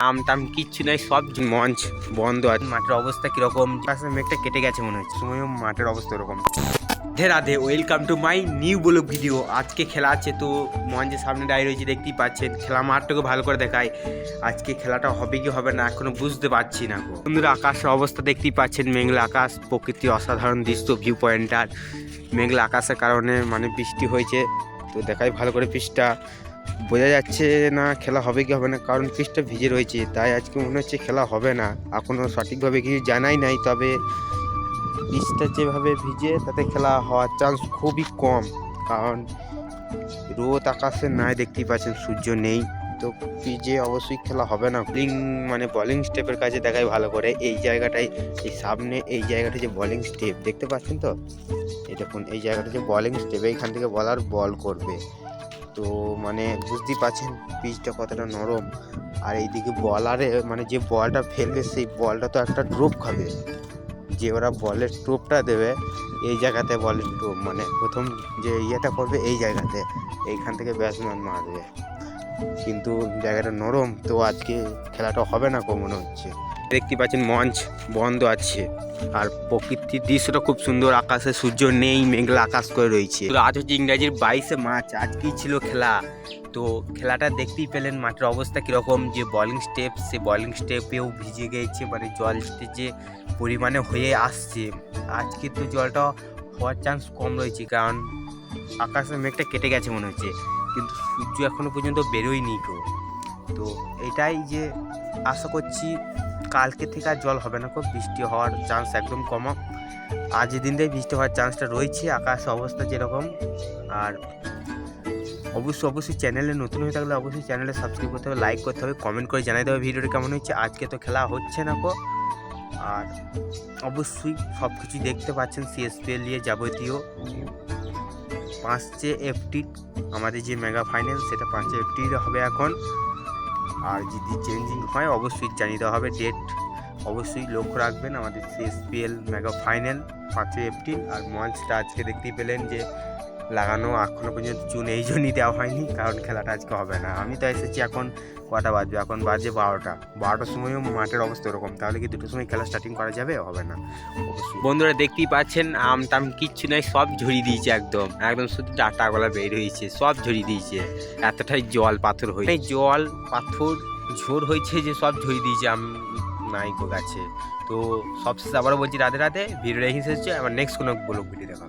টাম কিচ্ছু নাই, সব মঞ্চ বন্ধ আছে। মাঠের অবস্থা কিরকম, মেঘটা কেটে গেছে মনে হচ্ছে, সময়ও মাঠের অবস্থা এরকম। Radhe Radhe, welcome to my new blog video. আজকে খেলা আছে, তো মঞ্চের সামনে দাঁড়িয়ে রয়েছে, দেখতেই পাচ্ছেন। খেলা মাঠটাকে ভালো করে দেখায়। আজকে খেলাটা হবে কি হবে না এখনো বুঝতে পারছি না। বন্ধুরা, আকাশের অবস্থা দেখতেই পাচ্ছেন, মেঘলা আকাশ, প্রকৃতি অসাধারণ দৃশ্য, ভিউ পয়েন্টটার। মেঘলা আকাশের কারণে বৃষ্টি হয়েছে, তো দেখাই ভালো করে। পিচটা বোঝা যাচ্ছে না খেলা হবে কি হবে না, কারণ পিচটা ভিজে রয়েছে, তাই আজকে মনে হচ্ছে খেলা হবে না। এখনও সঠিকভাবে কিছু জানাই নাই, তবে পিচটা যেভাবে ভিজে তাতে খেলা হওয়ার চান্স খুবই কম, কারণ রোদ আকাশে নাই, দেখতেই পাচ্ছেন সূর্য নেই, তো পিচে অবশ্যই খেলা হবে না। বোলিং স্টেপের কাছে দেখাই ভালো করে। এই জায়গাটায়, এই সামনে এই জায়গাটা যে বোলিং স্টেপ দেখতে পাচ্ছেন, তো এই দেখুন, এই জায়গাটা যে বোলিং স্টেপ, এইখান থেকে বলার বল করবে, তো বুঝতেই পারছেন পিচটা কতটা নরম। আর এইদিকে বলারে যে বলটা ফেলবে, সেই বলটা তো একটা ড্রপ খাবে, যে ওরা বলের টোপটা দেবে এই জায়গাতে, বলের টোপ প্রথম যে ইয়েটা করবে এই জায়গাতে, এইখান থেকে ব্যাটসম্যান মারবে, কিন্তু জায়গাটা নরম, তো আজকে খেলাটা হবে না মনে হচ্ছে। দেখতে পাচ্ছেন মঞ্চ বন্ধ আছে, আর প্রকৃতির দৃশ্যটা খুব সুন্দর। আকাশে সূর্য নেই, মেঘলা আকাশ করে রয়েছে। আজ হচ্ছে ইংরাজির 22শে মার্চ, আজকেই ছিল খেলা। তো খেলাটা দেখতেই পেলেন মাঠের অবস্থা কীরকম, যে বোলিং স্টেপ, সে বোলিং স্টেপেও ভিজে গিয়েছে, জলটি যে পরিমাণে হয়ে আসছে। আজকে তো জলটা হওয়ার চান্স কম রয়েছে, কারণ আকাশের মেঘটা কেটে গেছে মনে হচ্ছে, কিন্তু সূর্য এখনও পর্যন্ত বেরোয়নি। তো এটাই যে আশা করছি কালকে থেকে আর জল হবে না, বৃষ্টি হওয়ার চান্স একদম কম। আজ দিনটাই বৃষ্টি হওয়ার চান্সটা রয়েছে, আকাশ অবস্থা যেরকম। আর অবশ্যই চ্যানেলে নতুন হয়ে থাকলে অবশ্যই চ্যানেলে সাবস্ক্রাইব করতে হবে, লাইক করতে হবে, কমেন্ট করে জানাই দেবে ভিডিওটা কেমন হচ্ছে। আজকে তো খেলা হচ্ছে না আর অবশ্যই সব কিছু দেখতে পাচ্ছেন, সিএসপিএল নিয়ে যাবতীয় 5 এপ্রিল আমাদের যে মেগা ফাইনাল, সেটা 5 এপ্রিল হবে এখন। আর যদি চেঞ্জিং হয় অবশ্যই জানিয়ে দেওয়া হবে ডেট, অবশ্যই লক্ষ্য রাখবেন। আমাদের সিএসপিএল মেগা ফাইনাল 5 এপ্রিল। আর মঞ্চটা আজকে দেখতেই পেলেন যে লাগানো, এখনও পর্যন্ত চুন এই জন্যই দেওয়া হয়নি, কারণ খেলাটা আজকে হবে না। আমি তো এসেছি এখন, কটা বাজবে, এখন বাজে 12টার সময়ও মাঠের অবস্থা এরকম, তাহলে কি 2টোর সময় খেলা স্টার্টিং করা যাবে? হবে না অবশ্যই। বন্ধুরা দেখতেই পাচ্ছেন, টাম কিচ্ছু নাই, সব ঝরিয়ে দিয়েছে, একদম শুধু ডাটাগুলা বের হয়েছে, সব ঝরিয়ে দিয়েছে। এতটাই জল পাথর হয়েছে, জল পাথর ঝোর হয়েছে যে সব ঝরিয়ে দিয়েছে নাইকো গাছে। তো সবশেষে আবারও বলছি রাধে রাধে, ভিডিওটা এখানে শেষ হচ্ছে। আবার নেক্সট কোনো ব্লগ ভিডিও দেখা।